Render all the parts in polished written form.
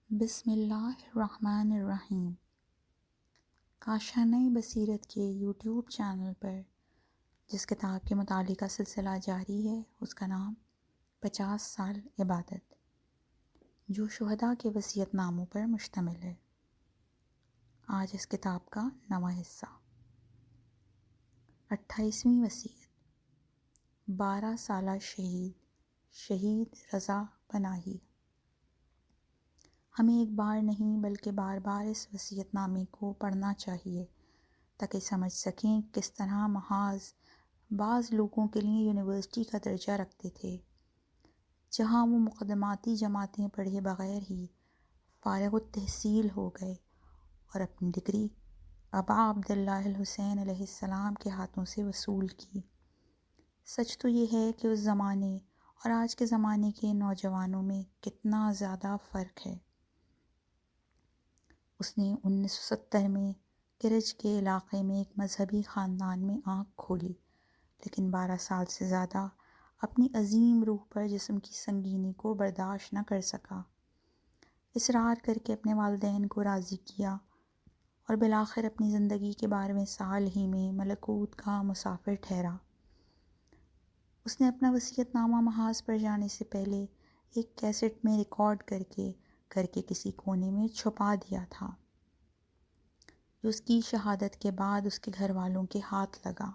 بسم اللہ الرحمن الرحیم۔ کاشانۂ بصیرت کے یوٹیوب چینل پر جس کتاب کے متعلقہ سلسلہ جاری ہے اس کا نام 50 سال عبادت، جو شہداء کے وصیت ناموں پر مشتمل ہے۔ آج اس کتاب کا نواں حصہ 28ویں وصیت، 12 سالہ شہید رضا پناہی۔ ہمیں ایک بار نہیں بلکہ بار بار اس وصیت نامے کو پڑھنا چاہیے تاکہ سمجھ سکیں کس طرح محاذ بعض لوگوں کے لیے یونیورسٹی کا درجہ رکھتے تھے، جہاں وہ مقدماتی جماعتیں پڑھے بغیر ہی فارغ التحصیل ہو گئے اور اپنی ڈگری ابا عبداللہ الحسین علیہ السلام کے ہاتھوں سے وصول کی۔ سچ تو یہ ہے کہ اس زمانے اور آج کے زمانے کے نوجوانوں میں کتنا زیادہ فرق ہے۔ اس نے 1970 میں کرج کے علاقے میں ایک مذہبی خاندان میں آنکھ کھولی، لیکن 12 سال سے زیادہ اپنی عظیم روح پر جسم کی سنگینی کو برداشت نہ کر سکا۔ اصرار کر کے اپنے والدین کو راضی کیا اور بالآخر اپنی زندگی کے 12ویں سال ہی میں ملکوت کا مسافر ٹھہرا۔ اس نے اپنا وصیت نامہ محاذ پر جانے سے پہلے ایک کیسٹ میں ریکارڈ کر کے گھر کے کسی کونے میں چھپا دیا تھا، جو اس کی شہادت کے بعد اس کے گھر والوں کے ہاتھ لگا۔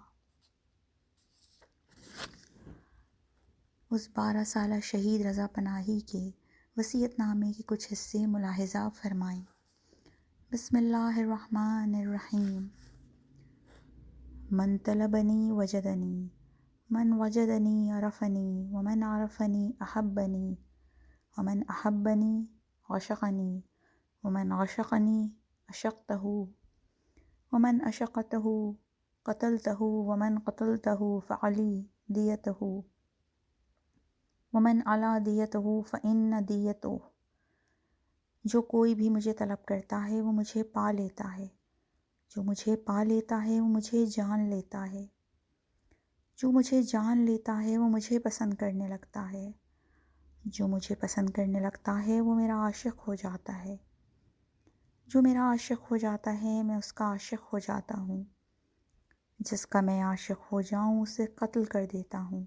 اس 12 سالہ شہید رضا پناہی کے وصیت نامے کے کچھ حصے ملاحظہ فرمائیں۔ بسم اللہ الرحمن الرحیم۔ من طلبنی وجدنی، من وجدنی عرفنی، ومن عرفنی احبنی، ومن احبنی عشقنی، ومن عشقنی عشقتہ، ومن عشقتہ قتلتہ، ومن قتلتہ فعلی دیتہ، ومن علا دیتہ فإن دیتہ۔ جو کوئی بھی مجھے طلب کرتا ہے وہ مجھے پا لیتا ہے، جو مجھے پا لیتا ہے وہ مجھے جان لیتا ہے، جو مجھے جان لیتا ہے وہ مجھے پسند کرنے لگتا ہے، جو مجھے پسند کرنے لگتا ہے وہ میرا عاشق ہو جاتا ہے، جو میرا عاشق ہو جاتا ہے میں اس کا عاشق ہو جاتا ہوں، جس کا میں عاشق ہو جاؤں اسے قتل کر دیتا ہوں،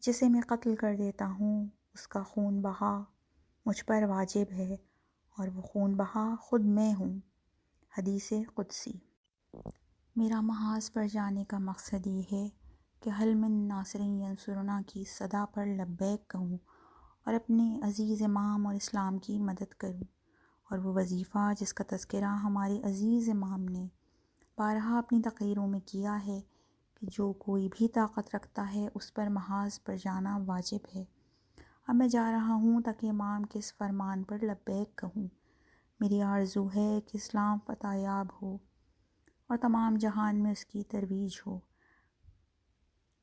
جسے میں قتل کر دیتا ہوں اس کا خون بہا مجھ پر واجب ہے، اور وہ خون بہا خود میں ہوں۔ حدیث قدسی۔ میرا محاذ پر جانے کا مقصد یہ ہے کہ حل من ناصر ینصرنا کی صدا پر لبیک کہوں اور اپنے عزیز امام اور اسلام کی مدد کروں، اور وہ وظیفہ جس کا تذکرہ ہمارے عزیز امام نے بارہا اپنی تقریروں میں کیا ہے کہ جو کوئی بھی طاقت رکھتا ہے اس پر محاذ پر جانا واجب ہے۔ اب میں جا رہا ہوں تاکہ امام کے اس فرمان پر لبیک کہوں۔ میری آرزو ہے کہ اسلام فتح یاب ہو اور تمام جہان میں اس کی ترویج ہو۔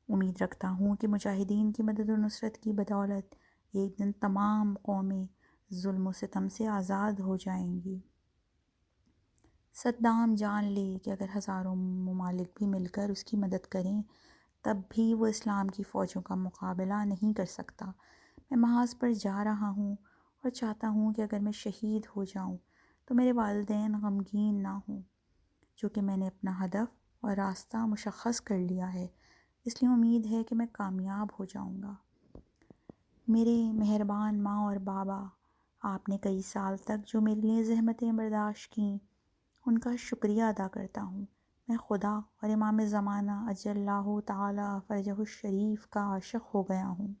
امید رکھتا ہوں کہ مجاہدین کی مدد و نصرت کی بدولت ایک دن تمام قومیں ظلم و ستم سے آزاد ہو جائیں گی۔ صدام جان لے کہ اگر ہزاروں ممالک بھی مل کر اس کی مدد کریں تب بھی وہ اسلام کی فوجوں کا مقابلہ نہیں کر سکتا۔ میں محاذ پر جا رہا ہوں اور چاہتا ہوں کہ اگر میں شہید ہو جاؤں تو میرے والدین غمگین نہ ہوں، چونکہ میں نے اپنا ہدف اور راستہ مشخص کر لیا ہے، اس لیے امید ہے کہ میں کامیاب ہو جاؤں گا۔ میرے مہربان ماں اور بابا، آپ نے کئی سال تک جو میرے لیے زحمتیں برداشت کیں ان کا شکریہ ادا کرتا ہوں۔ میں خدا اور امام زمانہ اجل اللہ تعالی فرجہ الشریف کا عاشق ہو گیا ہوں،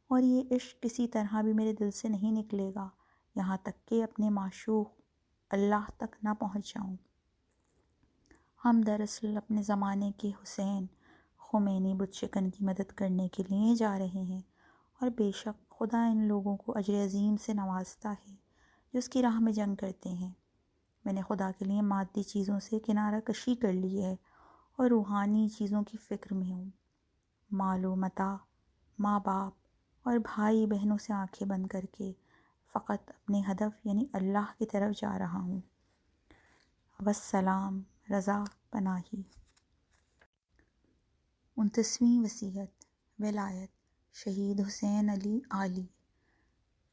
اور یہ عشق کسی طرح بھی میرے دل سے نہیں نکلے گا یہاں تک کہ اپنے معشوق اللہ تک نہ پہنچ جاؤں۔ ہم دراصل اپنے زمانے کے حسین خمینی بت شکن کی مدد کرنے کے لیے جا رہے ہیں، اور بے شک خدا ان لوگوں کو اجر عظیم سے نوازتا ہے جو اس کی راہ میں جنگ کرتے ہیں۔ میں نے خدا کے لیے مادی چیزوں سے کنارہ کشی کر لی ہے اور روحانی چیزوں کی فکر میں ہوں۔ مال و متاع، ماں باپ اور بھائی بہنوں سے آنکھیں بند کر کے فقط اپنے ہدف یعنی اللہ کی طرف جا رہا ہوں۔ والسلام، رضا پناہی۔ 29ویں وصیت، ولایت، شہید حسین علی آلی۔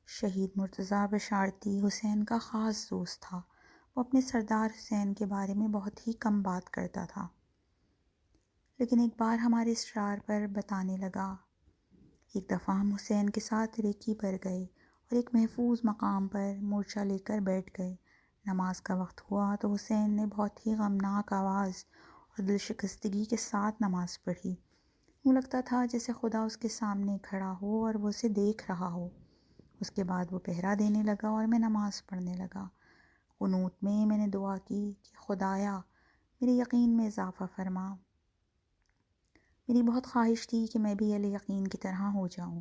شہید مرتضیٰ بشارتی حسین کا خاص دوست تھا۔ وہ اپنے سردار حسین کے بارے میں بہت ہی کم بات کرتا تھا، لیکن ایک بار ہمارے اصرار پر بتانے لگا۔ ایک دفعہ ہم حسین کے ساتھ ریکی پر گئے اور ایک محفوظ مقام پر مورچہ لے کر بیٹھ گئے۔ نماز کا وقت ہوا تو حسین نے بہت ہی غمناک آواز اور دل شکستگی کے ساتھ نماز پڑھی۔ یوں لگتا تھا جیسے خدا اس کے سامنے کھڑا ہو اور وہ اسے دیکھ رہا ہو۔ اس کے بعد وہ پہرا دینے لگا اور میں نماز پڑھنے لگا۔ قنوت میں نے دعا کی کہ خدایا میرے یقین میں اضافہ فرما۔ میری بہت خواہش تھی کہ میں بھی اہل یقین کی طرح ہو جاؤں۔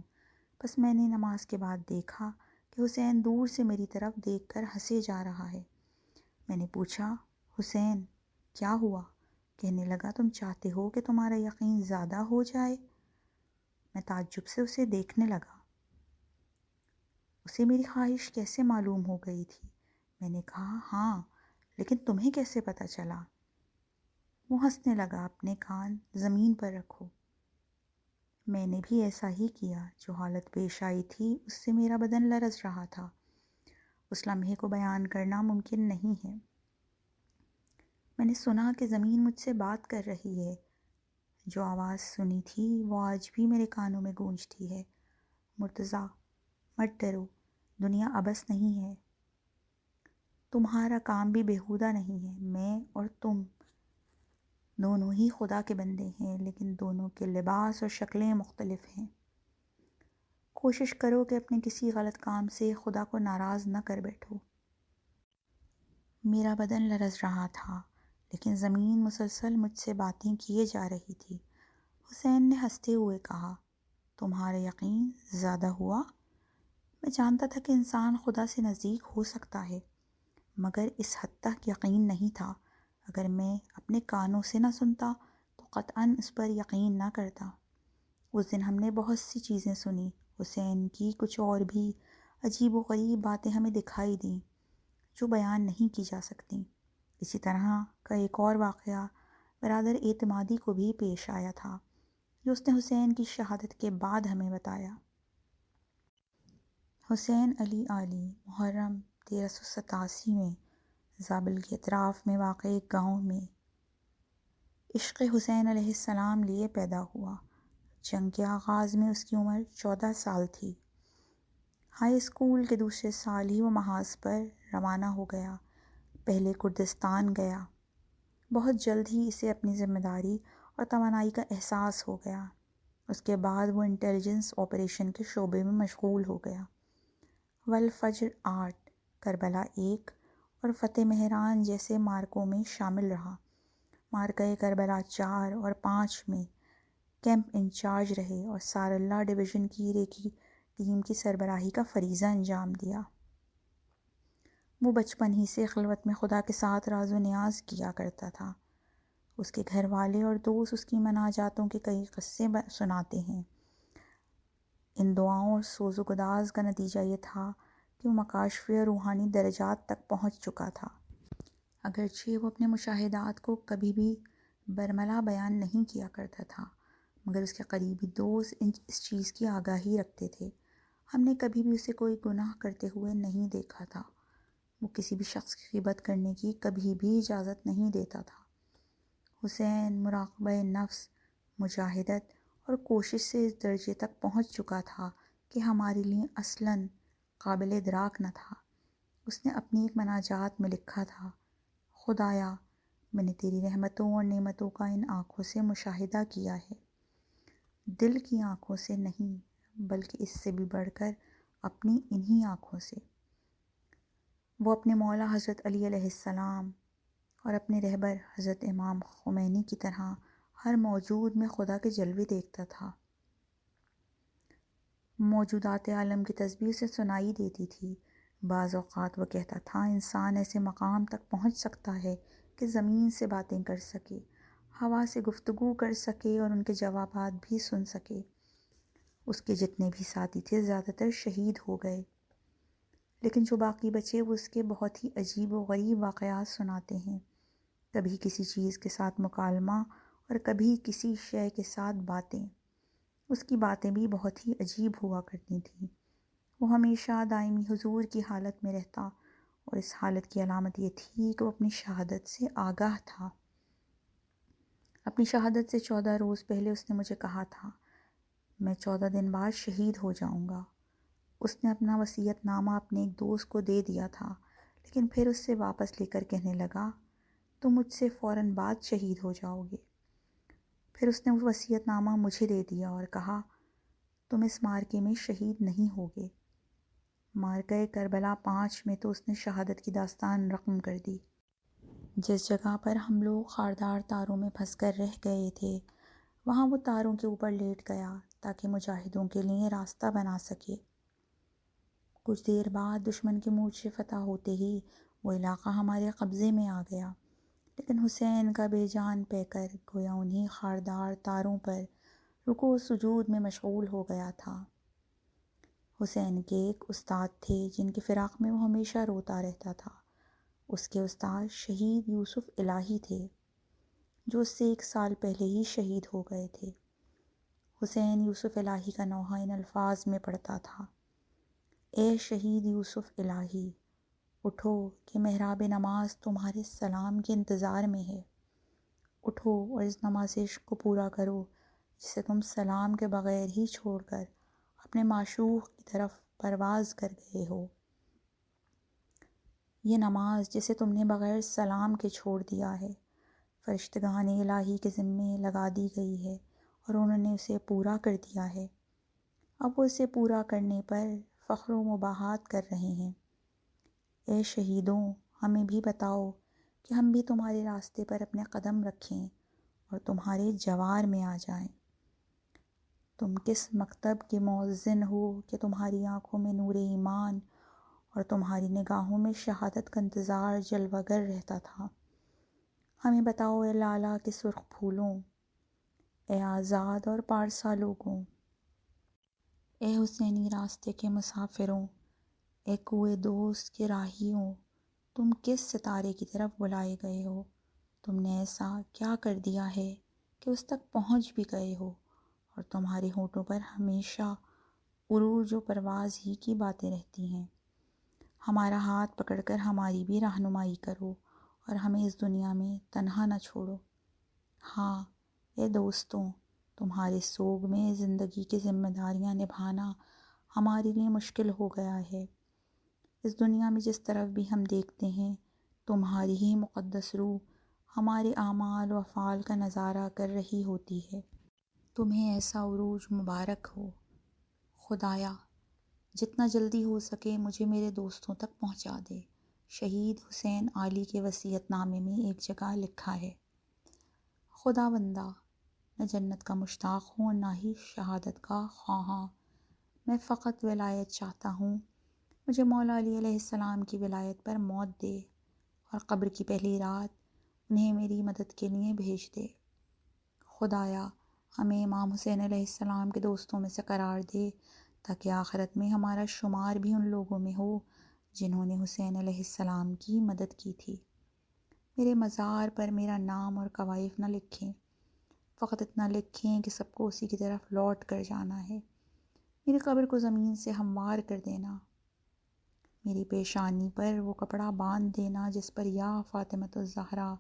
بس میں نے نماز کے بعد دیکھا کہ حسین دور سے میری طرف دیکھ کر ہنسے جا رہا ہے۔ میں نے پوچھا، حسین کیا ہوا؟ کہنے لگا، تم چاہتے ہو کہ تمہارا یقین زیادہ ہو جائے؟ میں تعجب سے اسے دیکھنے لگا۔ اسے میری خواہش کیسے معلوم ہو گئی تھی؟ میں نے کہا، ہاں، لیکن تمہیں کیسے پتہ چلا؟ وہ ہنسنے لگا، اپنے کان زمین پر رکھو۔ میں نے بھی ایسا ہی کیا۔ جو حالت پیش آئی تھی اس سے میرا بدن لرز رہا تھا۔ اس لمحے کو بیان کرنا ممکن نہیں ہے۔ میں نے سنا کہ زمین مجھ سے بات کر رہی ہے۔ جو آواز سنی تھی وہ آج بھی میرے کانوں میں گونجتی ہے۔ مرتضیٰ، مت ڈرو، دنیا عبث نہیں ہے۔ تمہارا کام بھی بیہودہ نہیں ہے۔ میں اور تم دونوں ہی خدا کے بندے ہیں، لیکن دونوں کے لباس اور شکلیں مختلف ہیں۔ کوشش کرو کہ اپنے کسی غلط کام سے خدا کو ناراض نہ کر بیٹھو۔ میرا بدن لرز رہا تھا، لیکن زمین مسلسل مجھ سے باتیں کیے جا رہی تھی۔ حسین نے ہنستے ہوئے کہا، تمہارا یقین زیادہ ہوا؟ میں جانتا تھا کہ انسان خدا سے نزدیک ہو سکتا ہے، مگر اس حد تک یقین نہیں تھا۔ اگر میں اپنے کانوں سے نہ سنتا تو قطعاً اس پر یقین نہ کرتا۔ اس دن ہم نے بہت سی چیزیں سنی۔ حسین کی کچھ اور بھی عجیب و غریب باتیں ہمیں دکھائی دیں جو بیان نہیں کی جا سکتیں۔ اسی طرح کا ایک اور واقعہ برادر اعتمادی کو بھی پیش آیا تھا، جو اس نے حسین کی شہادت کے بعد ہمیں بتایا۔ حسین علی علی محرم 1387 میں زابل کے اطراف میں واقع ایک گاؤں میں عشق حسین علیہ السلام لیے پیدا ہوا۔ جنگ کے آغاز میں اس کی عمر 14 سال تھی۔ ہائی اسکول کے دوسرے سال ہی وہ محاذ پر روانہ ہو گیا۔ پہلے کردستان گیا۔ بہت جلد ہی اسے اپنی ذمہ داری اور توانائی کا احساس ہو گیا۔ اس کے بعد وہ انٹیلیجنس آپریشن کے شعبے میں مشغول ہو گیا۔ والفجر 8، کربلا 1 اور فتح مہران جیسے مارکوں میں شامل رہا۔ مارکہ کربلا 4 اور 5 میں کیمپ انچارج رہے اور ساراللہ ڈویژن کی ریکی ٹیم کی سربراہی کا فریضہ انجام دیا۔ وہ بچپن ہی سے خلوت میں خدا کے ساتھ راز و نیاز کیا کرتا تھا۔ اس کے گھر والے اور دوست اس کی مناجاتوں کے کئی قصے سناتے ہیں۔ ان دعاؤں اور سوز و گداز کا نتیجہ یہ تھا کہ وہ مکاشفی اور روحانی درجات تک پہنچ چکا تھا۔ اگرچہ وہ اپنے مشاہدات کو کبھی بھی برملا بیان نہیں کیا کرتا تھا، مگر اس کے قریبی دوست اس چیز کی آگاہی رکھتے تھے۔ ہم نے کبھی بھی اسے کوئی گناہ کرتے ہوئے نہیں دیکھا تھا۔ وہ کسی بھی شخص کی غیبت کرنے کی کبھی بھی اجازت نہیں دیتا تھا۔ حسین مراقبہ نفس، مجاہدت اور کوشش سے اس درجے تک پہنچ چکا تھا کہ ہمارے لیے اصلاً قابل ادراک نہ تھا۔ اس نے اپنی ایک مناجات میں لکھا تھا، خدایا میں نے تیری رحمتوں اور نعمتوں کا ان آنکھوں سے مشاہدہ کیا ہے، دل کی آنکھوں سے نہیں بلکہ اس سے بھی بڑھ کر اپنی انہی آنکھوں سے۔ وہ اپنے مولا حضرت علی علیہ السلام اور اپنے رہبر حضرت امام خمینی کی طرح ہر موجود میں خدا کے جلوے دیکھتا تھا۔ موجودات عالم کی تسبیح اسے سنائی دیتی تھی۔ بعض اوقات وہ کہتا تھا، انسان ایسے مقام تک پہنچ سکتا ہے کہ زمین سے باتیں کر سکے، ہوا سے گفتگو کر سکے اور ان کے جوابات بھی سن سکے۔ اس کے جتنے بھی ساتھی تھے زیادہ تر شہید ہو گئے، لیکن جو باقی بچے وہ اس کے بہت ہی عجیب و غریب واقعات سناتے ہیں۔ کبھی کسی چیز کے ساتھ مکالمہ اور کبھی کسی شے کے ساتھ باتیں۔ اس کی باتیں بھی بہت ہی عجیب ہوا کرتی تھیں۔ وہ ہمیشہ دائمی حضور کی حالت میں رہتا، اور اس حالت کی علامت یہ تھی کہ وہ اپنی شہادت سے آگاہ تھا۔ اپنی شہادت سے 14 روز پہلے اس نے مجھے کہا تھا میں 14 دن بعد شہید ہو جاؤں گا۔ اس نے اپنا وصیت نامہ اپنے ایک دوست کو دے دیا تھا، لیکن پھر اس سے واپس لے کر کہنے لگا تم مجھ سے فوراً بعد شہید ہو جاؤ گے۔ پھر اس نے وہ وصیت نامہ مجھے دے دیا اور کہا تم اس مارکے میں شہید نہیں ہوگے۔ مارکہ کربلا 5 میں تو اس نے شہادت کی داستان رقم کر دی۔ جس جگہ پر ہم لوگ خاردار تاروں میں پھنس کر رہ گئے تھے، وہاں وہ تاروں کے اوپر لیٹ گیا تاکہ مجاہدوں کے لیے راستہ بنا سکے۔ کچھ دیر بعد دشمن کے مورچے فتح ہوتے ہی وہ علاقہ ہمارے قبضے میں آ گیا، لیکن حسین کا بے جان پیکر گویا انہی خاردار تاروں پر رکوع و سجود میں مشغول ہو گیا تھا۔ حسین کے ایک استاد تھے جن کے فراق میں وہ ہمیشہ روتا رہتا تھا۔ اس کے استاد شہید یوسف الہی تھے، جو اس سے 1 سال پہلے ہی شہید ہو گئے تھے۔ حسین یوسف الہی کا نوحہ ان الفاظ میں پڑھتا تھا، اے شہید یوسف الہی، اٹھو کہ محراب نماز تمہارے سلام کے انتظار میں ہے۔ اٹھو اور اس نماز عشق کو پورا کرو جسے تم سلام کے بغیر ہی چھوڑ کر اپنے معشوق کی طرف پرواز کر گئے ہو۔ یہ نماز جسے تم نے بغیر سلام کے چھوڑ دیا ہے، فرشتگان الہی کے ذمے لگا دی گئی ہے اور انہوں نے اسے پورا کر دیا ہے۔ اب وہ اسے پورا کرنے پر فخر و مباحات کر رہے ہیں۔ اے شہیدوں، ہمیں بھی بتاؤ کہ ہم بھی تمہارے راستے پر اپنے قدم رکھیں اور تمہارے جوار میں آ جائیں۔ تم کس مکتب کے مؤذن ہو کہ تمہاری آنکھوں میں نور ایمان اور تمہاری نگاہوں میں شہادت کا انتظار جلوہ گر رہتا تھا۔ ہمیں بتاؤ اے لالہ کے سرخ پھولوں، اے آزاد اور پارسا لوگوں، اے حسینی راستے کے مسافروں، اے کوئے دوست کے راہیوں، تم کس ستارے کی طرف بلائے گئے ہو؟ تم نے ایسا کیا کر دیا ہے کہ اس تک پہنچ بھی گئے ہو اور تمہارے ہونٹوں پر ہمیشہ عروج و پرواز ہی کی باتیں رہتی ہیں؟ ہمارا ہاتھ پکڑ کر ہماری بھی رہنمائی کرو اور ہمیں اس دنیا میں تنہا نہ چھوڑو۔ ہاں اے دوستوں، تمہارے سوگ میں زندگی کی ذمہ داریاں نبھانا ہمارے لیے مشکل ہو گیا ہے۔ اس دنیا میں جس طرف بھی ہم دیکھتے ہیں، تمہاری ہی مقدس روح ہمارے اعمال و افعال کا نظارہ کر رہی ہوتی ہے۔ تمہیں ایسا عروج مبارک ہو۔ خدایا، جتنا جلدی ہو سکے مجھے میرے دوستوں تک پہنچا دے۔ شہید حسین علی کے وصیت نامے میں ایک جگہ لکھا ہے، خدا بندہ، نہ جنت کا مشتاق ہوں اور نہ ہی شہادت کا خواہاں، میں فقط ولایت چاہتا ہوں۔ مجھے مولا علی علیہ السلام کی ولایت پر موت دے اور قبر کی پہلی رات انہیں میری مدد کے لیے بھیج دے۔ خدایا، ہمیں امام حسین علیہ السلام کے دوستوں میں سے قرار دے تاکہ آخرت میں ہمارا شمار بھی ان لوگوں میں ہو جنہوں نے حسین علیہ السلام کی مدد کی تھی۔ میرے مزار پر میرا نام اور کوائف نہ لکھیں، فقط اتنا لکھیں کہ سب کو اسی کی طرف لوٹ کر جانا ہے۔ میری قبر کو زمین سے ہموار کر دینا۔ میری پیشانی پر وہ کپڑا باندھ دینا جس پر یا فاطمۃ الزہرا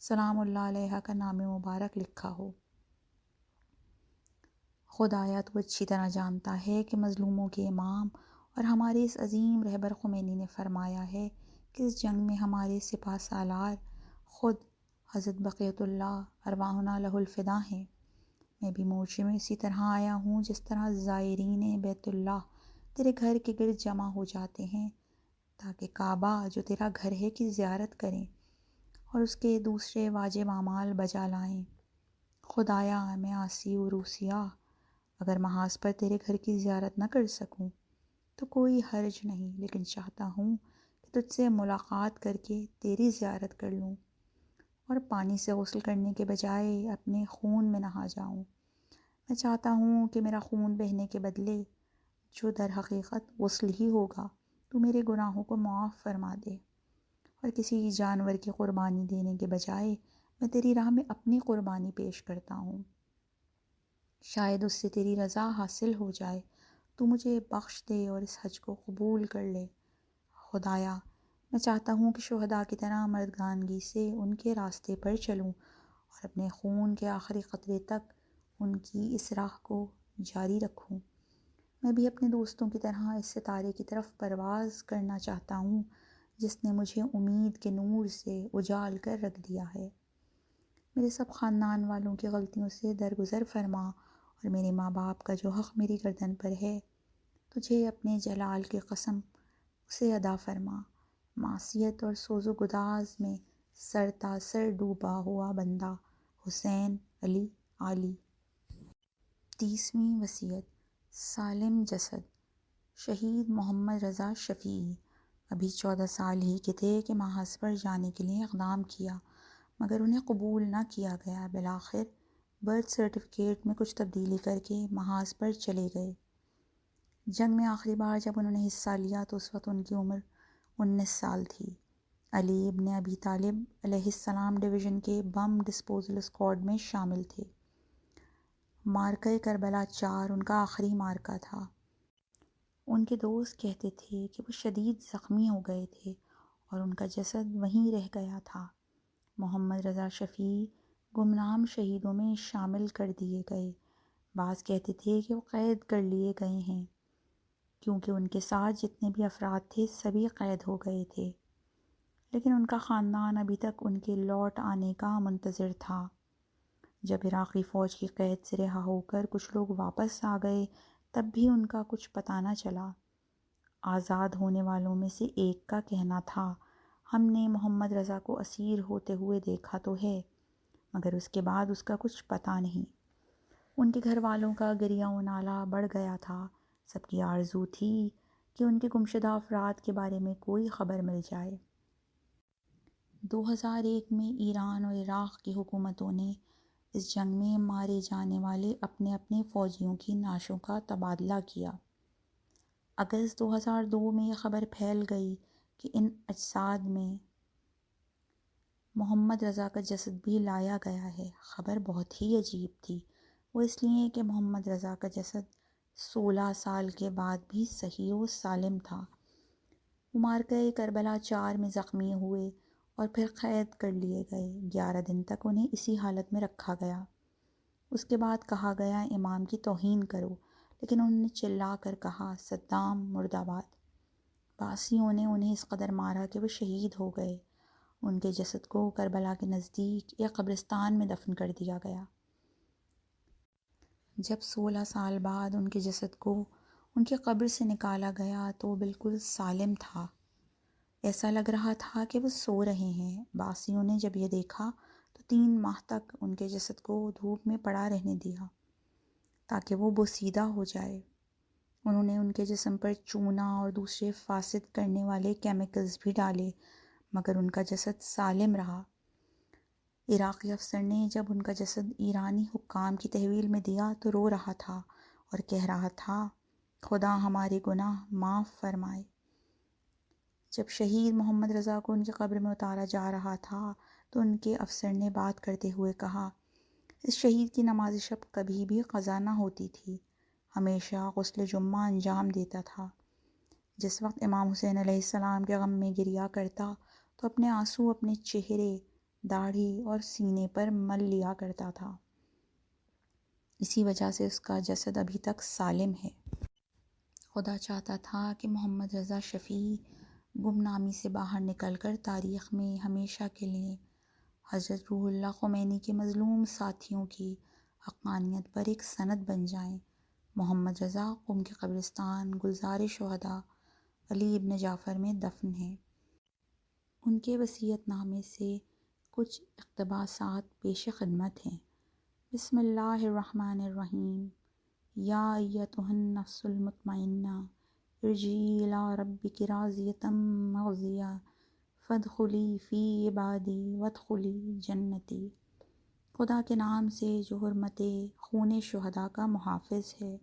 سلام اللہ علیہا کا نام مبارک لکھا ہو۔ خدایا، تو اچھی طرح جانتا ہے کہ مظلوموں کے امام اور ہمارے اس عظیم رہبر خمینی نے فرمایا ہے کہ اس جنگ میں ہمارے سپہ سالار خود حضرت بقیت اللہ ارواحنا لہ الفدا ہیں۔ میں بھی مورچے میں اسی طرح آیا ہوں جس طرح زائرین بیت اللہ تیرے گھر کے گرد جمع ہو جاتے ہیں تاکہ کعبہ جو تیرا گھر ہے کی زیارت کریں اور اس کے دوسرے واجب اعمال بجا لائیں۔ خدایا، میں عاصی و روسیہ اگر محاذ پر تیرے گھر کی زیارت نہ کر سکوں تو کوئی حرج نہیں، لیکن چاہتا ہوں کہ تجھ سے ملاقات کر کے تیری زیارت کر لوں اور پانی سے غسل کرنے کے بجائے اپنے خون میں نہا جاؤں۔ میں چاہتا ہوں کہ میرا خون بہنے کے بدلے، جو در حقیقت غسل ہی ہوگا، تو میرے گناہوں کو معاف فرما دے اور کسی جانور کی قربانی دینے کے بجائے میں تیری راہ میں اپنی قربانی پیش کرتا ہوں۔ شاید اس سے تیری رضا حاصل ہو جائے تو مجھے بخش دے اور اس حج کو قبول کر لے۔ خدایا، میں چاہتا ہوں کہ شہداء کی طرح مردگانگی سے ان کے راستے پر چلوں اور اپنے خون کے آخری قطرے تک ان کی اس راہ کو جاری رکھوں۔ میں بھی اپنے دوستوں کی طرح اس ستارے کی طرف پرواز کرنا چاہتا ہوں جس نے مجھے امید کے نور سے اجال کر رکھ دیا ہے۔ میرے سب خاندان والوں کی غلطیوں سے درگزر فرما اور میرے ماں باپ کا جو حق میری گردن پر ہے تجھے اپنے جلال کی قسم اسے ادا فرما۔ معصیت اور سوز و گداز میں سر تا سر ڈوبا ہوا بندہ حسین علی علی۔ 30ویں وصیت۔ سالم جسد۔ شہید محمد رضا شفیعی ابھی 14 سال ہی کے تھے کہ محاذ پر جانے کے لیے اقدام کیا، مگر انہیں قبول نہ کیا گیا۔ بالآخر برتھ سرٹیفکیٹ میں کچھ تبدیلی کر کے محاذ پر چلے گئے۔ جنگ میں آخری بار جب انہوں نے حصہ لیا تو اس وقت ان کی عمر 19 سال تھی۔ علی ابن ابی طالب علیہ السلام ڈویژن کے بم ڈسپوزل اسکواڈ میں شامل تھے۔ مارکہ کربلا 4 ان کا آخری مارکہ تھا۔ ان کے دوست کہتے تھے کہ وہ شدید زخمی ہو گئے تھے اور ان کا جسد وہیں رہ گیا تھا۔ محمد رضا شفیعی گمنام شہیدوں میں شامل کر دیے گئے۔ بعض کہتے تھے کہ وہ قید کر لیے گئے ہیں کیونکہ ان کے ساتھ جتنے بھی افراد تھے سبھی قید ہو گئے تھے، لیکن ان کا خاندان ابھی تک ان کے لوٹ آنے کا منتظر تھا۔ جب عراقی فوج کی قید سے رہا ہو کر کچھ لوگ واپس آ گئے تب بھی ان کا کچھ پتہ نہ چلا۔ آزاد ہونے والوں میں سے ایک کا کہنا تھا، ہم نے محمد رضا کو اسیر ہوتے ہوئے دیکھا تو ہے مگر اس کے بعد اس کا کچھ پتہ نہیں۔ ان کے گھر والوں کا گریہ و نالہ بڑھ گیا تھا۔ سب کی آرزو تھی کہ ان کے گمشدہ افراد کے بارے میں کوئی خبر مل جائے۔ 2001 میں ایران اور عراق کی حکومتوں نے اس جنگ میں مارے جانے والے اپنے اپنے فوجیوں کی نعشوں کا تبادلہ کیا۔ اگست 2002 میں یہ خبر پھیل گئی کہ ان اجساد میں محمد رضا کا جسد بھی لایا گیا ہے۔ خبر بہت ہی عجیب تھی، وہ اس لیے کہ محمد رضا کا جسد 16 سال کے بعد بھی صحیح و سالم تھا۔ وہ مارکہ کربلا 4 میں زخمی ہوئے اور پھر قید کر لیے گئے۔ 11 دن تک انہیں اسی حالت میں رکھا گیا۔ اس کے بعد کہا گیا امام کی توہین کرو، لیکن انہوں نے چلا کر کہا صدام مرد آباد۔ باغیوں نے انہیں اس قدر مارا کہ وہ شہید ہو گئے۔ ان کے جسد کو کربلا کے نزدیک ایک قبرستان میں دفن کر دیا گیا۔ جب 16 سال بعد ان کے جسد کو ان کی قبر سے نکالا گیا تو وہ بالکل سالم تھا۔ ایسا لگ رہا تھا کہ وہ سو رہے ہیں۔ باغیوں نے جب یہ دیکھا تو 3 ماہ تک ان کے جسد کو دھوپ میں پڑا رہنے دیا تاکہ وہ بوسیدہ ہو جائے۔ انہوں نے ان کے جسم پر چونا اور دوسرے فاسد کرنے والے کیمیکلز بھی ڈالے مگر ان کا جسد سالم رہا۔ عراقی افسر نے جب ان کا جسد ایرانی حکام کی تحویل میں دیا تو رو رہا تھا اور کہہ رہا تھا خدا ہمارے گناہ معاف فرمائے۔ جب شہید محمد رضا کو ان کی قبر میں اتارا جا رہا تھا تو ان کے افسر نے بات کرتے ہوئے کہا، اس شہید کی نماز شب کبھی بھی قضا نہ ہوتی تھی، ہمیشہ غسل جمعہ انجام دیتا تھا۔ جس وقت امام حسین علیہ السلام کے غم میں گریہ کرتا تو اپنے آنسو اپنے چہرے، داڑھی اور سینے پر مل لیا کرتا تھا۔ اسی وجہ سے اس کا جسد ابھی تک سالم ہے۔ خدا چاہتا تھا کہ محمد رضا شفیعی گمنامی سے باہر نکل کر تاریخ میں ہمیشہ کے لیے حضرت روح اللہ خمینی کے مظلوم ساتھیوں کی حقانیت پر ایک سند بن جائیں۔ محمد رضا قم کے قبرستان گلزار شہداء علی ابن جعفر میں دفن ہیں۔ ان کے وصیت نامے سے کچھ اقتباسات پیش خدمت ہیں۔ بسم اللہ الرحمن الرحیم۔ یا ایتھا النفس المطمئنہ ارجعی الی ربک راضیۃ مرضیہ فادخلی فی عبادی وادخلی جنتی۔ خدا کے نام سے جو حرمت خون شہداء کا محافظ ہے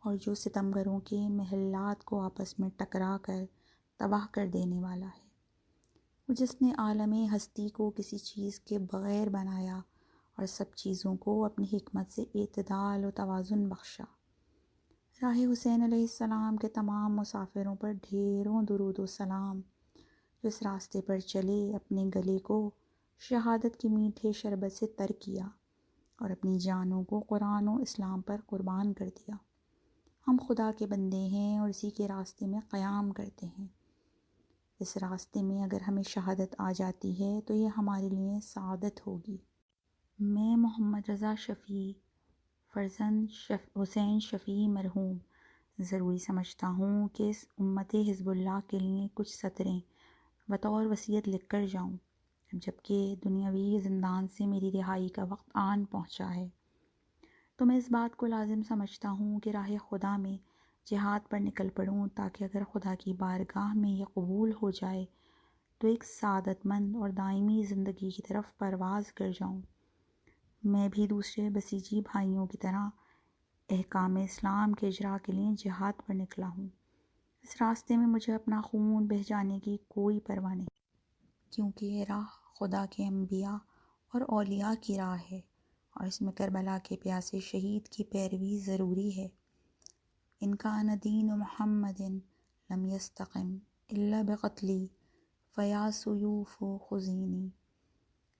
اور جو ستمگروں کے محلات کو آپس میں ٹکرا کر تباہ کر دینے والا ہے، وہ جس نے عالم ہستی کو کسی چیز کے بغیر بنایا اور سب چیزوں کو اپنی حکمت سے اعتدال و توازن بخشا۔ راہ حسین علیہ السلام کے تمام مسافروں پر ڈھیروں درود و سلام، جو اس راستے پر چلے، اپنے گلے کو شہادت کی میٹھے شربت سے تر کیا اور اپنی جانوں کو قرآن و اسلام پر قربان کر دیا۔ ہم خدا کے بندے ہیں اور اسی کے راستے میں قیام کرتے ہیں۔ اس راستے میں اگر ہمیں شہادت آ جاتی ہے تو یہ ہمارے لیے سعادت ہوگی۔ میں محمد رضا شفیع، فرزند حسین شفیع مرحوم، ضروری سمجھتا ہوں کہ اس امت حزب اللہ کے لیے کچھ سطریں بطور وصیت لکھ کر جاؤں، جبکہ دنیاوی زندان سے میری رہائی کا وقت آن پہنچا ہے۔ تو میں اس بات کو لازم سمجھتا ہوں کہ راہ خدا میں جہاد پر نکل پڑوں، تاکہ اگر خدا کی بارگاہ میں یہ قبول ہو جائے تو ایک سعادت مند اور دائمی زندگی کی طرف پرواز کر جاؤں۔ میں بھی دوسرے بسیجی بھائیوں کی طرح احکام اسلام کے اجراء کے لیے جہاد پر نکلا ہوں۔ اس راستے میں مجھے اپنا خون بہہ جانے کی کوئی پرواہ نہیں، کیونکہ یہ راہ خدا کے انبیاء اور اولیاء کی راہ ہے، اور اس میں کربلا کے پیاسے شہید کی پیروی ضروری ہے۔ ان کان دین محمد لم یستقم الا بقتلی فیا سیوف خذینی۔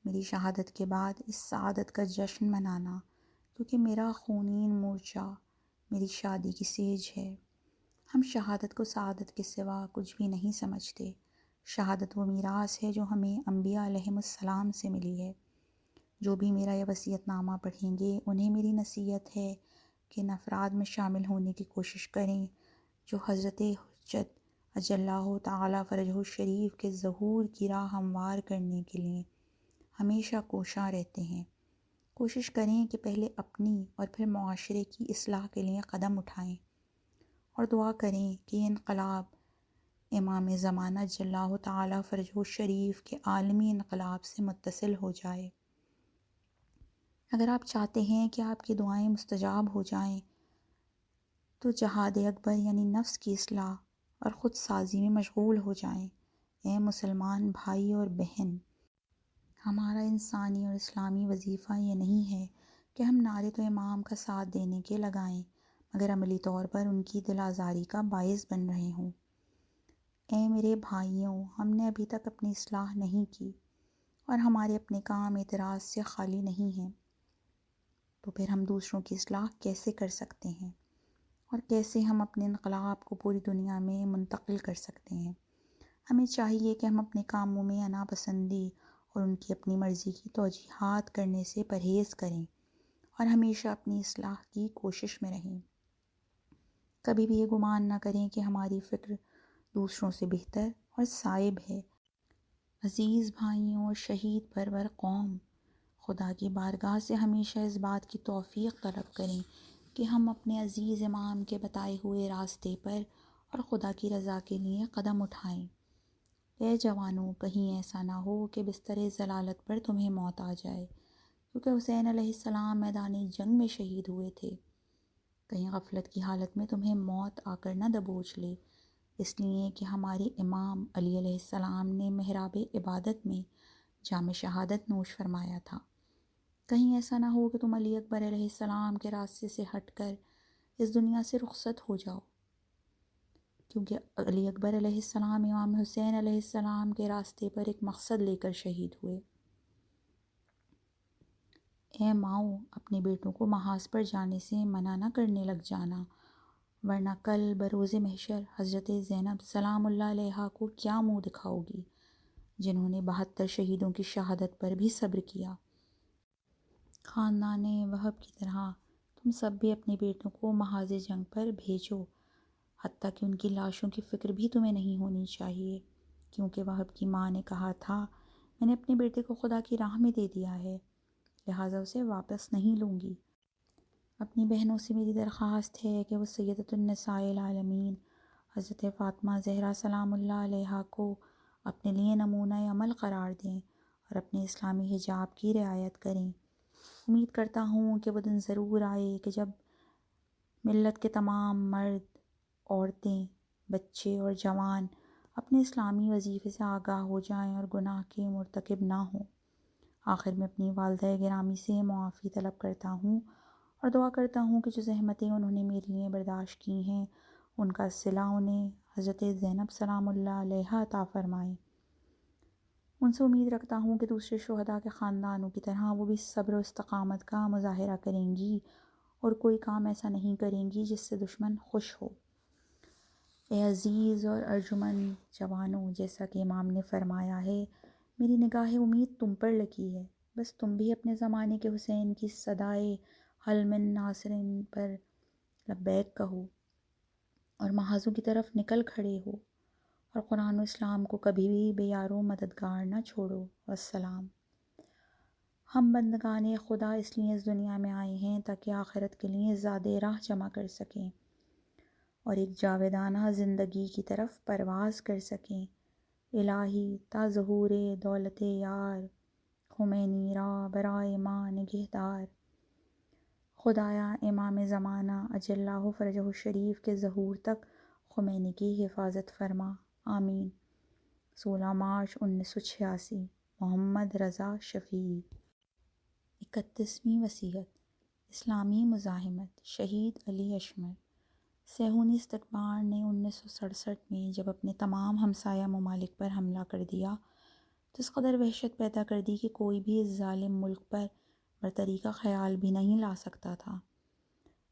میری شہادت کے بعد اس سعادت کا جشن منانا، کیونکہ میرا خونین مورچہ میری شادی کی سیج ہے۔ ہم شہادت کو سعادت کے سوا کچھ بھی نہیں سمجھتے۔ شہادت وہ میراث ہے جو ہمیں انبیاء علیہم السلام سے ملی ہے۔ جو بھی میرا یہ وصیت نامہ پڑھیں گے، انہیں میری نصیحت ہے کہ ان افراد میں شامل ہونے کی کوشش کریں جو حضرت حجت اجلہ تعالی فرجہ الشریف کے ظہور کی راہ ہموار کرنے کے لیے ہمیشہ کوشاں رہتے ہیں۔ کوشش کریں کہ پہلے اپنی اور پھر معاشرے کی اصلاح کے لیے قدم اٹھائیں، اور دعا کریں کہ یہ انقلاب امام زمانہ اجلہ تعالی فرجہ الشریف کے عالمی انقلاب سے متصل ہو جائے۔ اگر آپ چاہتے ہیں کہ آپ کی دعائیں مستجاب ہو جائیں تو جہاد اکبر یعنی نفس کی اصلاح اور خود سازی میں مشغول ہو جائیں۔ اے مسلمان بھائی اور بہن، ہمارا انسانی اور اسلامی وظیفہ یہ نہیں ہے کہ ہم نعرے تو امام کا ساتھ دینے کے لگائیں مگر عملی طور پر ان کی دل آزاری کا باعث بن رہے ہوں۔ اے میرے بھائیوں، ہم نے ابھی تک اپنی اصلاح نہیں کی اور ہمارے اپنے کام اعتراض سے خالی نہیں ہیں، تو پھر ہم دوسروں کی اصلاح کیسے کر سکتے ہیں، اور کیسے ہم اپنے انقلاب کو پوری دنیا میں منتقل کر سکتے ہیں؟ ہمیں چاہیے کہ ہم اپنے کاموں میں انا پسندی اور ان کی اپنی مرضی کی توجیہات کرنے سے پرہیز کریں اور ہمیشہ اپنی اصلاح کی کوشش میں رہیں۔ کبھی بھی یہ گمان نہ کریں کہ ہماری فکر دوسروں سے بہتر اور صائب ہے۔ عزیز بھائیوں اور شہید پرور قوم، خدا کی بارگاہ سے ہمیشہ اس بات کی توفیق طلب کریں کہ ہم اپنے عزیز امام کے بتائے ہوئے راستے پر اور خدا کی رضا کے لیے قدم اٹھائیں۔ اے جوانوں، کہیں ایسا نہ ہو کہ بستر ضلالت پر تمہیں موت آ جائے، کیونکہ حسین علیہ السلام میدان جنگ میں شہید ہوئے تھے۔ کہیں غفلت کی حالت میں تمہیں موت آ کر نہ دبوچ لے، اس لیے کہ ہمارے امام علی علیہ السلام نے محراب عبادت میں جام شہادت نوش فرمایا تھا۔ کہیں ایسا نہ ہو کہ تم علی اکبر علیہ السلام کے راستے سے ہٹ کر اس دنیا سے رخصت ہو جاؤ، کیونکہ علی اکبر علیہ السلام امام حسین علیہ السلام کے راستے پر ایک مقصد لے کر شہید ہوئے۔ اے ماؤں، اپنے بیٹوں کو محاذ پر جانے سے منع نہ کرنے لگ جانا، ورنہ کل بروز محشر حضرت زینب سلام اللہ علیہا کو کیا منہ دکھاؤ گی، جنہوں نے 72 شہیدوں کی شہادت پر بھی صبر کیا۔ خاندان وہب کی طرح تم سب بھی اپنے بیٹوں کو محاذ جنگ پر بھیجو، حتیٰ کہ ان کی لاشوں کی فکر بھی تمہیں نہیں ہونی چاہیے، کیونکہ وہب کی ماں نے کہا تھا، میں نے اپنے بیٹے کو خدا کی راہ میں دے دیا ہے، لہٰذا اسے واپس نہیں لوں گی۔ اپنی بہنوں سے میری درخواست ہے کہ وہ سیدۃ النساء العالمین حضرت فاطمہ زہرا سلام اللہ علیہا کو اپنے لیے نمونہ عمل قرار دیں اور اپنے اسلامی حجاب کی رعایت کریں۔ امید کرتا ہوں کہ وہ دن ضرور آئے کہ جب ملت کے تمام مرد، عورتیں، بچے اور جوان اپنے اسلامی وظیفے سے آگاہ ہو جائیں اور گناہ کے مرتکب نہ ہوں۔ آخر میں اپنی والدہ گرامی سے معافی طلب کرتا ہوں اور دعا کرتا ہوں کہ جو زحمتیں انہوں نے میرے لیے برداشت کی ہیں ان کا صلہ انہیں حضرت زینب سلام اللہ علیہا عطا فرمائے۔ ان سے امید رکھتا ہوں کہ دوسرے شہداء کے خاندانوں کی طرح وہ بھی صبر و استقامت کا مظاہرہ کریں گی اور کوئی کام ایسا نہیں کریں گی جس سے دشمن خوش ہو۔ اے عزیز اور ارجمند جوانوں، جیسا کہ امام نے فرمایا ہے، میری نگاہ امید تم پر لگی ہے، بس تم بھی اپنے زمانے کے حسین کی صدائے حل من ناصرن پر لبیک کہو اور محاذوں کی طرف نکل کھڑے ہو، اور قرآن و اسلام کو کبھی بھی بے یار و مددگار نہ چھوڑو۔ والسلام۔ ہم بندگان خدا اس لیے اس دنیا میں آئے ہیں تاکہ آخرت کے لیے زیادہ راہ جمع کر سکیں اور ایک جاویدانہ زندگی کی طرف پرواز کر سکیں۔ الہی تا ظہور دولت یار، خمینی را برائے ماں نگہدار۔ خدایا امام زمانہ اجلہ فرجہ الشریف کے ظہور تک خمینی کی حفاظت فرما، آمین۔ 16 مارچ 1986۔ محمد رضا شفیعی۔ 31ویں وصیت۔ اسلامی مزاحمت۔ شہید علی اشمر۔ صہیونی استکبار نے 1967 میں جب اپنے تمام ہمسایہ ممالک پر حملہ کر دیا تو اس قدر وحشت پیدا کر دی کہ کوئی بھی اس ظالم ملک پر برتری کا خیال بھی نہیں لا سکتا تھا۔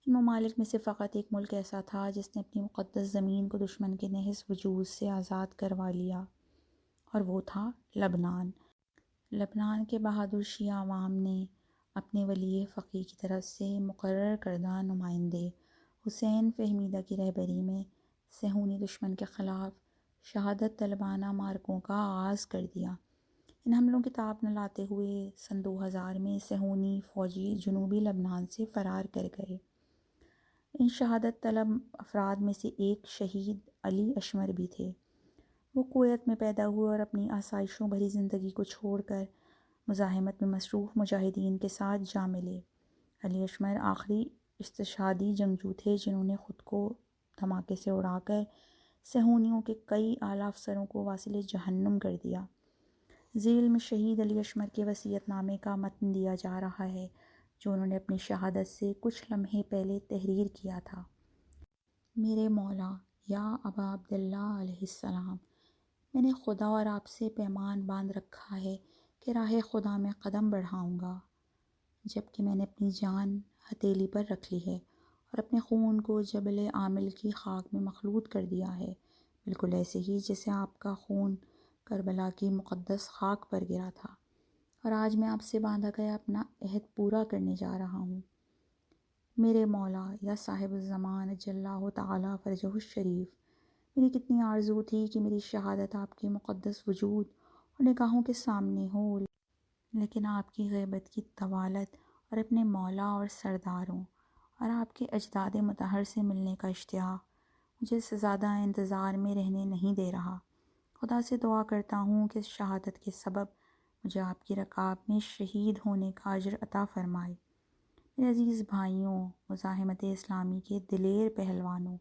ان ممالک میں سے فقط ایک ملک ایسا تھا جس نے اپنی مقدس زمین کو دشمن کے نحس وجود سے آزاد کروا لیا، اور وہ تھا لبنان۔ لبنان کے بہادر شیعہ عوام نے اپنے ولی فقیہ کی طرف سے مقرر کردہ نمائندے حسین فہمیدہ کی رہبری میں صہیونی دشمن کے خلاف شہادت طلبانہ معرکوں کا آغاز کر دیا۔ ان حملوں کی تاب نہ لاتے ہوئے سن 2000 میں صہیونی فوجی جنوبی لبنان سے فرار کر گئے۔ ان شہادت طلب افراد میں سے ایک شہید علی اشمر بھی تھے۔ وہ کویت میں پیدا ہوئے اور اپنی آسائشوں بھری زندگی کو چھوڑ کر مزاحمت میں مصروف مجاہدین کے ساتھ جا ملے۔ علی اشمر آخری استشہادی جنگجو تھے جنہوں نے خود کو دھماکے سے اڑا کر صہیونیوں کے کئی اعلیٰ افسروں کو واصل جہنم کر دیا۔ ذیل میں شہید علی اشمر کے وصیت نامے کا متن دیا جا رہا ہے جو انہوں نے اپنی شہادت سے کچھ لمحے پہلے تحریر کیا تھا۔ میرے مولا یا ابا عبداللہ علیہ السلام، میں نے خدا اور آپ سے پیمان باندھ رکھا ہے کہ راہ خدا میں قدم بڑھاؤں گا، جبکہ میں نے اپنی جان ہتھیلی پر رکھ لی ہے اور اپنے خون کو جبل عامل کی خاک میں مخلوط کر دیا ہے، بالکل ایسے ہی جیسے آپ کا خون کربلا کی مقدس خاک پر گرا تھا، اور آج میں آپ سے باندھا گیا اپنا عہد پورا کرنے جا رہا ہوں۔ میرے مولا یا صاحب الزمان اجلہ تعالیٰ فرجہ الشریف، میری کتنی آرزو تھی کہ میری شہادت آپ کے مقدس وجود اور نگاہوں کے سامنے ہو، لیکن آپ کی غیبت کی طوالت اور اپنے مولا اور سرداروں اور آپ کے اجداد مطہر سے ملنے کا اشتیاق مجھے اس سے زیادہ انتظار میں رہنے نہیں دے رہا۔ خدا سے دعا کرتا ہوں کہ اس شہادت کے سبب مجھے آپ کی رکاب میں شہید ہونے کا اجر عطا فرمائے۔ میرے عزیز بھائیوں، مزاحمت اسلامی کے دلیر پہلوانوں،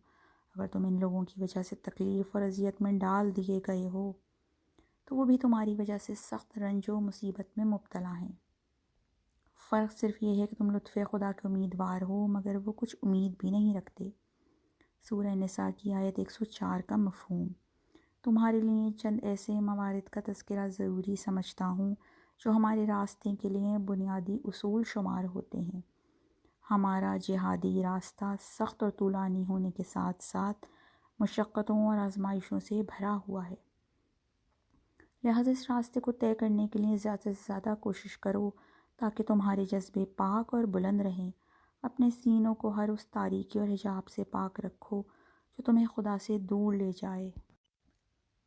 اگر تم ان لوگوں کی وجہ سے تکلیف اور اذیت میں ڈال دیے گئے ہو تو وہ بھی تمہاری وجہ سے سخت رنج و مصیبت میں مبتلا ہیں۔ فرق صرف یہ ہے کہ تم لطف خدا کے امیدوار ہو مگر وہ کچھ امید بھی نہیں رکھتے۔ سورہ نساء کی آیت 104 کا مفہوم۔ تمہارے لیے چند ایسے موارد کا تذکرہ ضروری سمجھتا ہوں جو ہمارے راستے کے لیے بنیادی اصول شمار ہوتے ہیں۔ ہمارا جہادی راستہ سخت اور طولانی ہونے کے ساتھ ساتھ مشقتوں اور آزمائشوں سے بھرا ہوا ہے، لہذا اس راستے کو طے کرنے کے لیے زیادہ سے زیادہ کوشش کرو تاکہ تمہارے جذبے پاک اور بلند رہیں۔ اپنے سینوں کو ہر اس تاریکی اور حجاب سے پاک رکھو جو تمہیں خدا سے دور لے جائے۔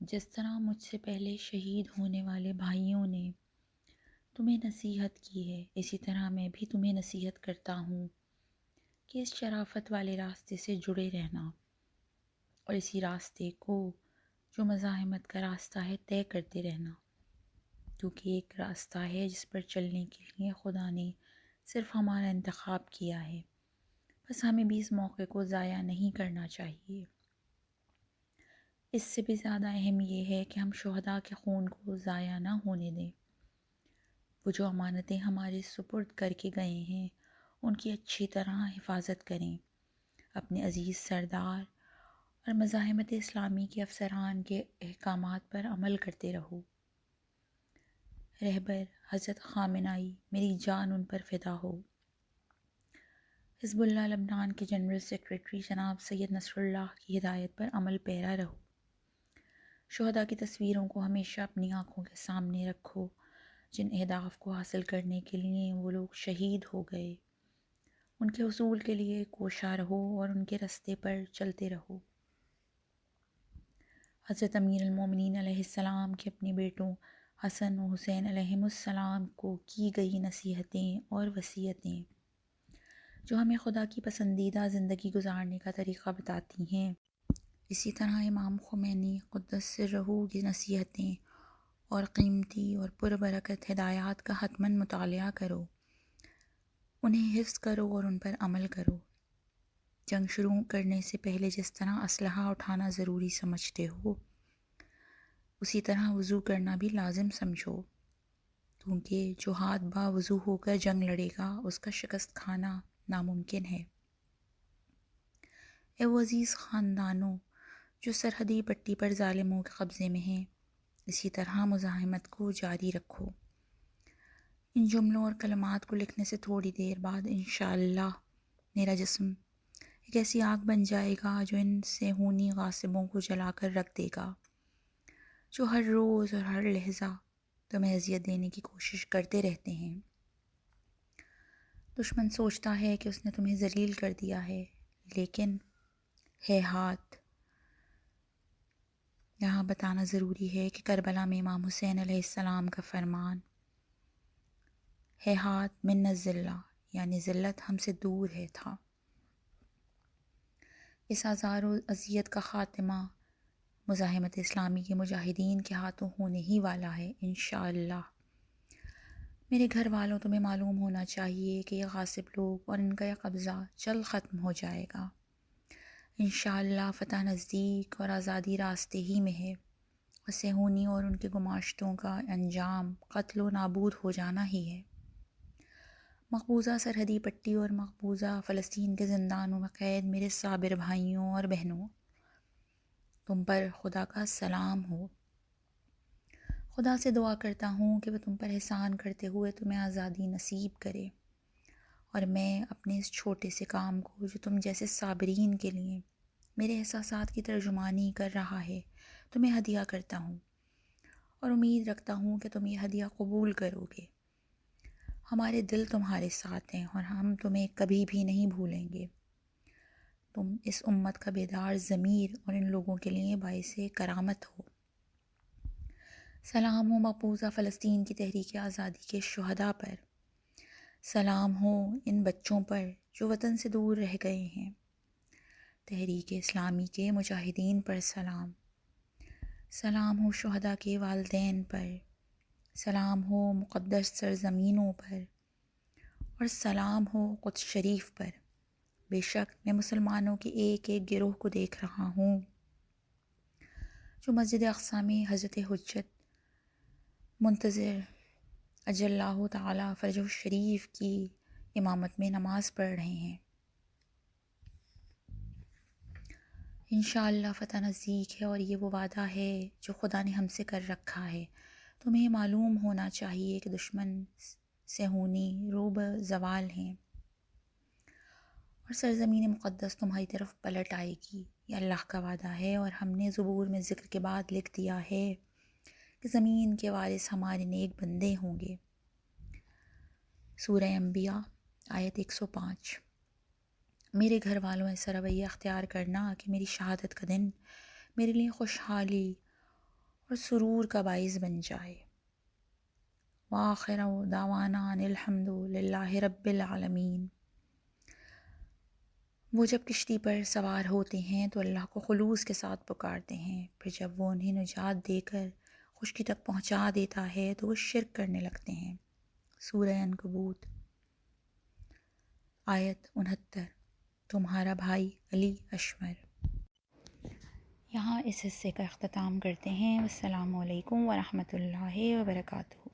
جس طرح مجھ سے پہلے شہید ہونے والے بھائیوں نے تمہیں نصیحت کی ہے، اسی طرح میں بھی تمہیں نصیحت کرتا ہوں کہ اس شرافت والے راستے سے جڑے رہنا اور اسی راستے کو جو مزاحمت کا راستہ ہے طے کرتے رہنا، کیونکہ ایک راستہ ہے جس پر چلنے کے لیے خدا نے صرف ہمارا انتخاب کیا ہے، بس ہمیں بھی اس موقع کو ضائع نہیں کرنا چاہیے۔ اس سے بھی زیادہ اہم یہ ہے کہ ہم شہداء کے خون کو ضائع نہ ہونے دیں۔ وہ جو امانتیں ہمارے سپرد کر کے گئے ہیں ان کی اچھی طرح حفاظت کریں، اپنے عزیز سردار اور مزاحمت اسلامی کے افسران کے احکامات پر عمل کرتے رہو۔ رہبر حضرت خامنائی، میری جان ان پر فدا ہو۔ حزب اللہ لبنان کے جنرل سیکریٹری جناب سید نصر اللہ کی ہدایت پر عمل پیرا رہو۔ شہداء کی تصویروں کو ہمیشہ اپنی آنکھوں کے سامنے رکھو، جن اہداف کو حاصل کرنے کے لیے وہ لوگ شہید ہو گئے۔ ان کے حصول کے لیے کوشاں رہو اور ان کے راستے پر چلتے رہو۔ حضرت امیر المومنین علیہ السلام کے اپنے بیٹوں حسن و حسین علیہم السلام کو کی گئی نصیحتیں اور وصیتیں جو ہمیں خدا کی پسندیدہ زندگی گزارنے کا طریقہ بتاتی ہیں، اسی طرح امام خمینی قدس سرہ کی نصیحتیں اور قیمتی اور پربرکت ہدایات کا حتماً مطالعہ کرو، انہیں حفظ کرو اور ان پر عمل کرو۔ جنگ شروع کرنے سے پہلے جس طرح اسلحہ اٹھانا ضروری سمجھتے ہو، اسی طرح وضو کرنا بھی لازم سمجھو، کیونکہ جو ہاتھ با وضو ہو کر جنگ لڑے گا اس کا شکست کھانا ناممکن ہے۔ اے وہ عزیز خاندانوں جو سرحدی پٹی پر ظالموں کے قبضے میں ہیں، اسی طرح مزاحمت کو جاری رکھو۔ ان جملوں اور کلمات کو لکھنے سے تھوڑی دیر بعد انشاءاللہ میرا جسم ایک ایسی آگ بن جائے گا جو ان صہیونی غاصبوں کو جلا کر رکھ دے گا، جو ہر روز اور ہر لحظہ تمہیں اذیت دینے کی کوشش کرتے رہتے ہیں۔ دشمن سوچتا ہے کہ اس نے تمہیں ذلیل کر دیا ہے، لیکن ہے ہاتھ۔ یہاں بتانا ضروری ہے کہ کربلا میں امام حسین علیہ السلام کا فرمان ہے ہاتھ من الذلہ، یعنی ذلت ہم سے دور ہے تھا۔ اس آزار و اذیت کا خاتمہ مزاحمت اسلامی کے مجاہدین کے ہاتھوں ہونے ہی والا ہے انشاءاللہ۔ میرے گھر والوں، تمہیں معلوم ہونا چاہیے کہ یہ غاصب لوگ اور ان کا یہ قبضہ جلد ختم ہو جائے گا۔ انشاءاللہ فتح نزدیک اور آزادی راستے ہی میں ہے، اور صہیونی اور ان کے گماشتوں کا انجام قتل و نابود ہو جانا ہی ہے۔ مقبوضہ سرحدی پٹی اور مقبوضہ فلسطین کے زندانوں میں قید میرے صابر بھائیوں اور بہنوں، تم پر خدا کا سلام ہو۔ خدا سے دعا کرتا ہوں کہ وہ تم پر احسان کرتے ہوئے تمہیں آزادی نصیب کرے، اور میں اپنے اس چھوٹے سے کام کو جو تم جیسے صابرین کے لیے میرے احساسات کی ترجمانی کر رہا ہے تمہیں ہدیہ کرتا ہوں، اور امید رکھتا ہوں کہ تم یہ ہدیہ قبول کرو گے۔ ہمارے دل تمہارے ساتھ ہیں اور ہم تمہیں کبھی بھی نہیں بھولیں گے۔ تم اس امت کا بیدار ضمیر اور ان لوگوں کے لیے باعث کرامت ہو۔ سلام ہو مقبوضہ فلسطین کی تحریک آزادی کے شہداء پر، سلام ہو ان بچوں پر جو وطن سے دور رہ گئے ہیں، تحریک اسلامی کے مجاہدین پر سلام، سلام ہو شہداء کے والدین پر، سلام ہو مقدس سرزمینوں پر، اور سلام ہو قدس شریف پر۔ بے شک میں مسلمانوں کے ایک ایک گروہ کو دیکھ رہا ہوں جو مسجد اقصی میں حضرت حجت منتظر اجل اللہ تعالی فرجہ الشریف کی امامت میں نماز پڑھ رہے ہیں۔ انشاءاللہ فتح نزدیک ہے، اور یہ وہ وعدہ ہے جو خدا نے ہم سے کر رکھا ہے۔ تمہیں معلوم ہونا چاہیے کہ دشمن صہیونی روب زوال ہیں، اور سرزمین مقدس تمہاری طرف پلٹ آئے گی، یہ اللہ کا وعدہ ہے۔ اور ہم نے زبور میں ذکر کے بعد لکھ دیا ہے کہ زمین کے وارث ہمارے نیک بندے ہوں گے۔ سورہ انبیاء آیت 105۔ میرے گھر والوں ایسا رویہ اختیار کرنا کہ میری شہادت کا دن میرے لیے خوشحالی اور سرور کا باعث بن جائے۔ وآخر دعوانا ان الحمد للہ رب العالمین۔ وہ جب کشتی پر سوار ہوتے ہیں تو اللہ کو خلوص کے ساتھ پکارتے ہیں، پھر جب وہ انہیں نجات دے کر خشکی تک پہنچا دیتا ہے تو وہ شرک کرنے لگتے ہیں۔ سورہ عنکبوت آیت 69۔ تمہارا بھائی علی اشمر۔ یہاں اس حصے کا اختتام کرتے ہیں۔ السلام علیکم ورحمۃ اللہ وبرکاتہ۔